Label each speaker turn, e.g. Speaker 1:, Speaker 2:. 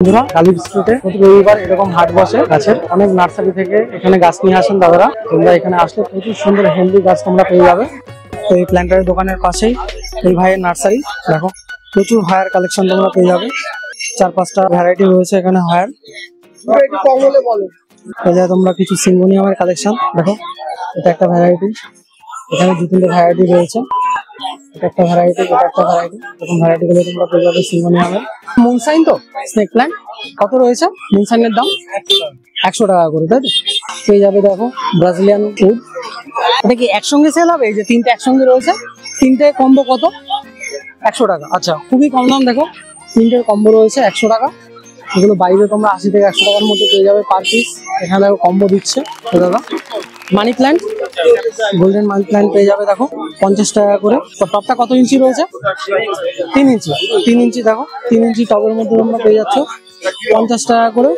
Speaker 1: বন্ধুরা কালী স্ট্রিটে প্রতি রবিবার এরকম হাট বসে গাছের, অনেক নার্সারি থেকে এখানে গাছ নিয়ে আসেন দাদারা। তোমরা এখানে আসলে প্রচুর সুন্দর হেলদি গাছ তোমরা পেয়ে যাবে। তো এই প্ল্যান্টারের দোকানের পাশেই এই ভাইয়ের নার্সারি, দেখো প্রচুর হায়ার কালেকশন তোমরা পেয়ে যাবে। 4-5টা ভ্যারাইটি রয়েছে এখানে হায়ার। তোমরা কিছু সিঙ্গোনিয়ামের কালেকশন দেখো, এটা একটা ভ্যারাইটি, এখানে 2-3টে ভ্যারাইটি রয়েছে। এটা একটা ভ্যারাইটি, এটা একটা ভ্যারাইটি, এরকম ভ্যারাইটি গুলো তোমরা পেয়ে যাবে সিঙ্গোনিয়ামের। মুনসাইন তো স্নেক প্ল্যান্ট কত রয়েছে? মুনসাইনের দাম 100 টাকা করে, তাই তো? পেয়ে যাবে দেখো ব্রাজিলিয়ান উড। এটা কি একসঙ্গে সেল হবে? এই যে 3টে একসঙ্গে রয়েছে, 3টে কম্বো কত? 100 টাকা। আচ্ছা, খুবই কম দাম। দেখো 3টের কম্বো রয়েছে 100 টাকা। এগুলো বাইরে তোমরা 80 থেকে 100 টাকার মধ্যে পেয়ে যাবে পার পিস। এখানে দেখো কম্বো দিচ্ছে দাদা। Money plant, golden money plant পেয়ে যাবে দেখো 50 টাকা করে। টপটা কত ইঞ্চি রয়েছে? 3 ইঞ্চি। 3 ইঞ্চি দেখো, 3 ইঞ্চি টবের মধ্যে তোমরা পেয়ে যাচ্ছ 50 টাকা করে।